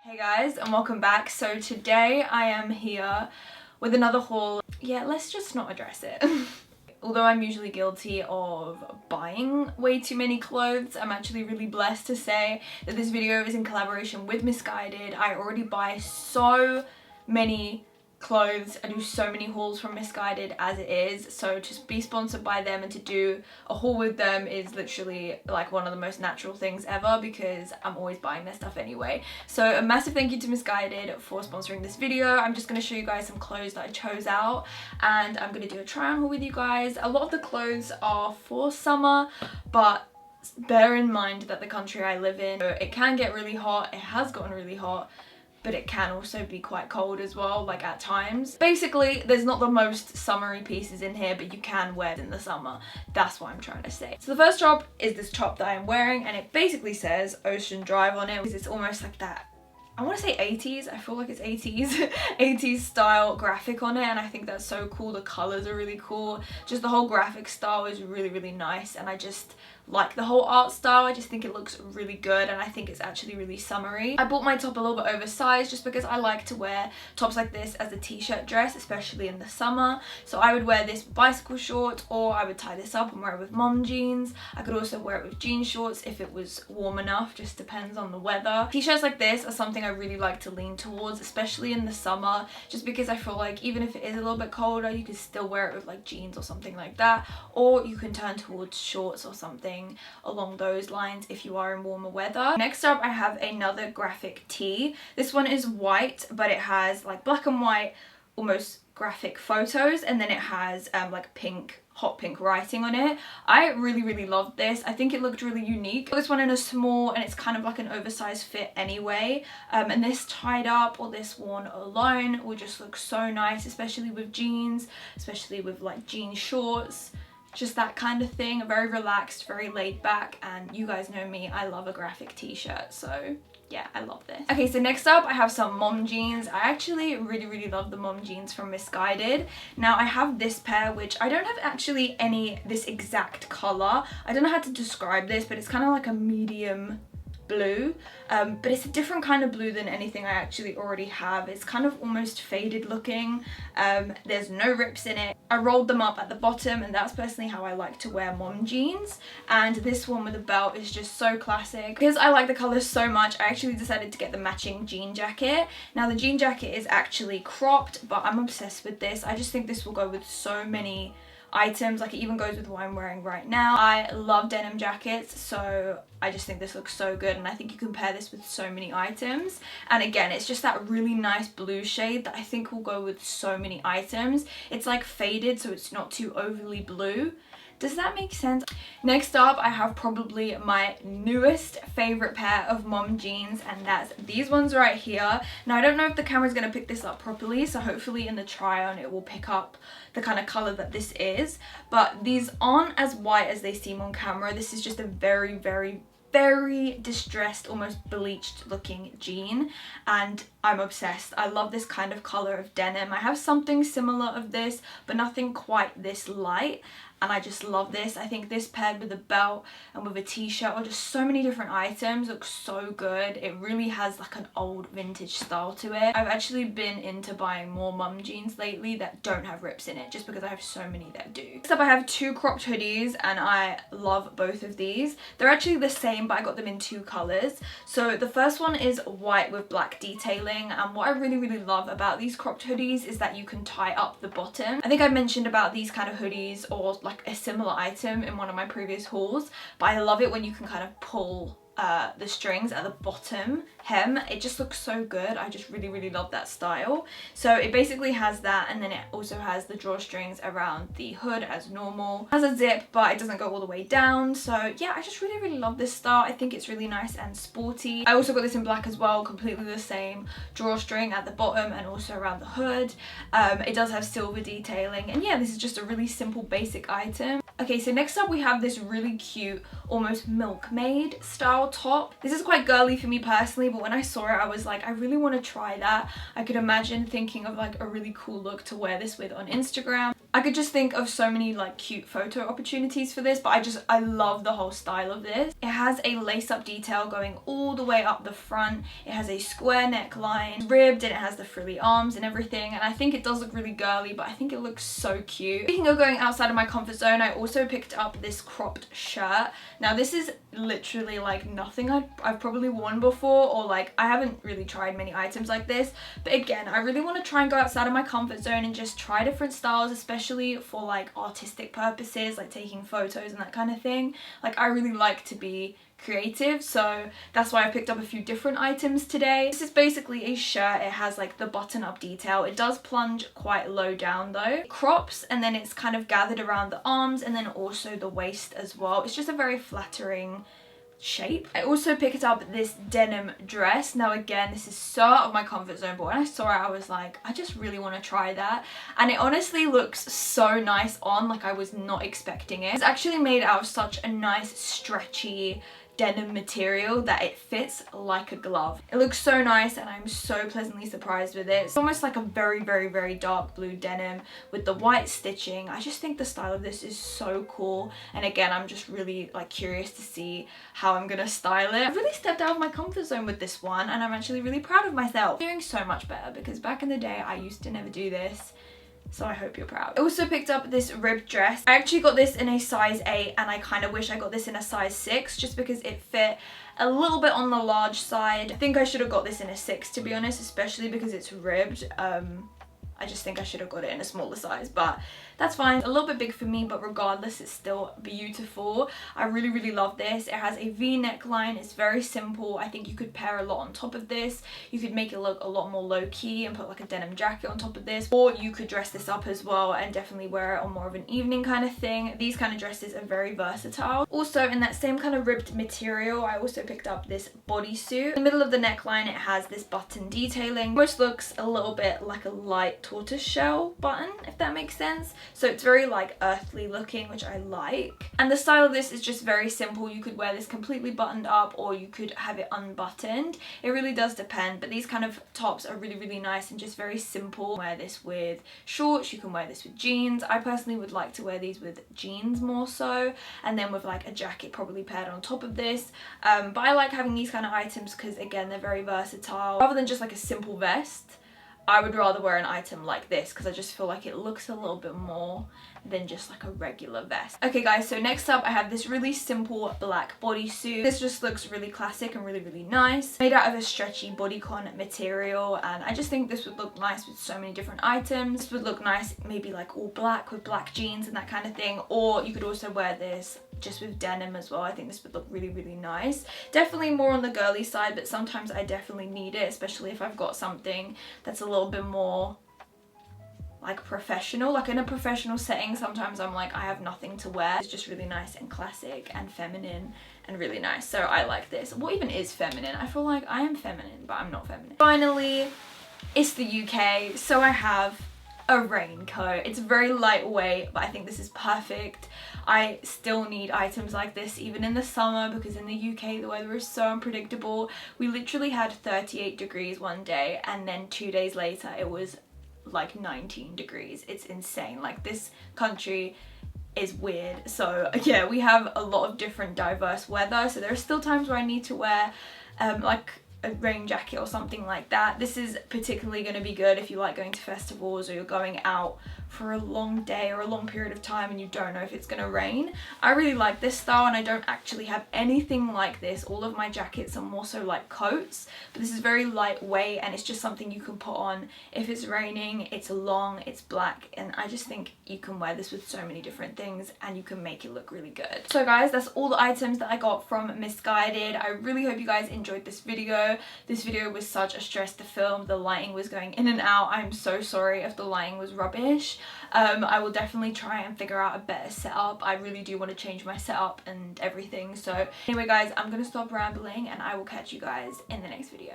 Hey guys, and welcome back. So today I am here with another haul. Yeah, let's just not address it. Although I'm usually guilty of buying way too many clothes, I'm actually really blessed to say that this video is in collaboration with Missguided. I already buy so many clothes. I do so many hauls from Missguided as it is, so to be sponsored by them and to do a haul with them is literally like one of the most natural things ever because I'm always buying their stuff anyway. So a massive thank you to Missguided for sponsoring this video. I'm just going to show you guys some clothes that I chose out and I'm going to do a try on haul with you guys. A lot of the clothes are for summer, but bear in mind that the country I live in, it can get really hot. It has gotten really hot, but it can also be quite cold as well, like at times. Basically, there's not the most summery pieces in here, but you can wear it in the summer. That's what I'm trying to say. So the first top is this top that I'm wearing, and it basically says Ocean Drive on it, because it's almost like that, I want to say 80s, I feel like it's 80s, 80s style graphic on it, and I think that's so cool. The colours are really cool. Just the whole graphic style is really, really nice, and I just like the whole art style. I just think it looks really good, and I think it's actually really summery. I bought my top a little bit oversized just because I like to wear tops like this as a t-shirt dress, especially in the summer. So I would wear this with bicycle shorts, or I would tie this up and wear it with mom jeans. I could also wear it with jean shorts if it was warm enough, just depends on the weather. T-shirts like this are something I really like to lean towards, especially in the summer, just because I feel like even if it is a little bit colder, you can still wear it with like jeans or something like that, or you can turn towards shorts or something along those lines if you are in warmer weather. Next up, I have another graphic tee. This one is white, but it has like black and white almost graphic photos, and then it has like pink, hot pink writing on it. I really love this. I think it looked really unique. This one in a small, and it's kind of like an oversized fit anyway, and this tied up or this worn alone will just look so nice, especially with jeans, especially with like jean shorts. Just that kind of thing, very relaxed, very laid back, and you guys know me, I love a graphic t-shirt, so yeah, I love this. Okay, so next up I have some mom jeans. I actually really love the mom jeans from Missguided. Now I have this pair, which I don't have actually this exact color. I don't know how to describe this, but it's kind of like a medium blue, but it's a different kind of blue than anything I actually already have. It's kind of almost faded looking. There's no rips in it. I rolled them up at the bottom, and that's personally how I like to wear mom jeans, and this one with a belt is just so classic. Because I like the colours so much, I actually decided to get the matching jean jacket. Now the jean jacket is actually cropped, but I'm obsessed with this. I just think this will go with so many items, like it even goes with what I'm wearing right now. I love denim jackets, so I just think this looks so good, and I think you can pair this with so many items. And again, it's just that really nice blue shade that I think will go with so many items. It's like faded, so it's not too overly blue. Does that make sense? Next up, I have probably my newest favorite pair of mom jeans, and that's these ones right here. Now, I don't know if the camera's going to pick this up properly, so hopefully in the try on it will pick up the kind of color that this is, but these aren't as white as they seem on camera. This is just a very distressed, almost bleached looking jean, and I'm obsessed. I love this kind of color of denim. I have something similar of this, but nothing quite this light, and I just love this. I think this paired with a belt and with a t-shirt or just so many different items looks so good. It really has like an old vintage style to it. I've actually been into buying more mum jeans lately that don't have rips in it, just because I have so many that do. Next up, I have two cropped hoodies, and I love both of these. They're actually the same, but I got them in two colors. So the first one is white with black detailing, and what I really love about these cropped hoodies is that you can tie up the bottom. I think I mentioned about these kind of hoodies or like a similar item in one of my previous hauls, but I love it when you can kind of pull the strings at the bottom hem. It just looks so good. I just really love that style. So it basically has that, and then it also has the drawstrings around the hood as normal. It has a zip, but it doesn't go all the way down. So yeah, I just really love this style. I think it's really nice and sporty. I also got this in black as well, completely the same drawstring at the bottom and also around the hood. It does have silver detailing, and yeah, this is just a really simple basic item. Okay, so next up we have this really cute, almost milkmaid style top. This is quite girly for me personally, but when I saw it, I was like, I really want to try that. I could imagine thinking of like a really cool look to wear this with on Instagram. I could just think of so many like cute photo opportunities for this, but I love the whole style of this. It has a lace-up detail going all the way up the front. It has a square neckline, ribbed, and it has the frilly arms and everything, and I think it does look really girly, but I think it looks so cute. Speaking of going outside of my comfort zone, I also picked up this cropped shirt. Now this is literally like nothing I've probably worn before, or like I haven't really tried many items like this, but again, I really want to try and go outside of my comfort zone and just try different styles, especially for like artistic purposes, like taking photos and that kind of thing. Like I really like to be creative, so that's why I picked up a few different items today. This is basically a shirt. It has like the button up detail. It does plunge quite low down though. It crops and then it's kind of gathered around the arms and then also the waist as well. It's just a very flattering shape. I also picked up this denim dress. Now again, this is so out of my comfort zone, but when I saw it I was like, I just really want to try that, and it honestly looks so nice on. Like I was not expecting it. It's actually made out of such a nice stretchy denim material that it fits like a glove. It looks so nice and I'm so pleasantly surprised with it. It's almost like a very dark blue denim with the white stitching. I just think the style of this is so cool, and again I'm just really like curious to see how I'm gonna style it. I've really stepped out of my comfort zone with this one and I'm actually really proud of myself. I'm doing so much better because back in the day I used to never do this. So I hope you're proud. I also picked up this ribbed dress. I actually got this in a size 8 and I kind of wish I got this in a size 6 just because it fit a little bit on the large side. I think I should have got this in a 6 to be honest, especially because it's ribbed. I just think I should have got it in a smaller size, but that's fine. A little bit big for me, but regardless, it's still beautiful. I really love this. It has a V neckline. It's very simple. I think you could pair a lot on top of this. You could make it look a lot more low-key and put like a denim jacket on top of this, or you could dress this up as well and definitely wear it on more of an evening kind of thing. These kind of dresses are very versatile. Also, in that same kind of ribbed material, I also picked up this bodysuit. In the middle of the neckline, it has this button detailing, which looks a little bit like a light tortoise shell button, if that makes sense. So it's very like earthly looking, which I like. And the style of this is just very simple. You could wear this completely buttoned up or you could have it unbuttoned. It really does depend, but these kind of tops are really nice and just very simple. Wear this with shorts, you can wear this with jeans. I personally would like to wear these with jeans more so, and then with like a jacket probably paired on top of this. But I like having these kind of items because again, they're very versatile. Rather than just like a simple vest, I would rather wear an item like this because I just feel like it looks a little bit more than just like a regular vest. Okay guys, so next up I have this really simple black bodysuit. This just looks really classic and really nice. Made out of a stretchy bodycon material, and I just think this would look nice with so many different items. This would look nice maybe like all black with black jeans and that kind of thing, or you could also wear this just with denim as well. I think this would look really nice. Definitely more on the girly side, but sometimes I definitely need it, especially if I've got something that's a little bit more like professional. Like in a professional setting, sometimes I'm like, I have nothing to wear. It's just really nice and classic and feminine and really nice. So I like this. What even is feminine? I feel like I am feminine, but I'm not feminine. Finally, it's the UK, so I have a raincoat. It's very lightweight, but I think this is perfect. I still need items like this even in the summer because in the UK the weather is so unpredictable. We literally had 38 degrees one day and then 2 days later it was like 19 degrees. It's insane. Like this country is weird. So yeah, we have a lot of different diverse weather, so there are still times where I need to wear like a rain jacket or something like that. This is particularly going to be good if you like going to festivals or you're going out for a long day or a long period of time and you don't know if it's going to rain. I really like this style and I don't actually have anything like this. All of my jackets are more so like coats, but this is very lightweight and it's just something you can put on if it's raining. It's long, it's black, and I just think you can wear this with so many different things and you can make it look really good. So guys, that's all the items that I got from Missguided. I really hope you guys enjoyed this video. This video was such a stress to film. The lighting was going in and out. I'm so sorry if the lighting was rubbish. I will definitely try and figure out a better setup. I really do want to change my setup and everything. So anyway guys, I'm gonna stop rambling and I will catch you guys in the next video.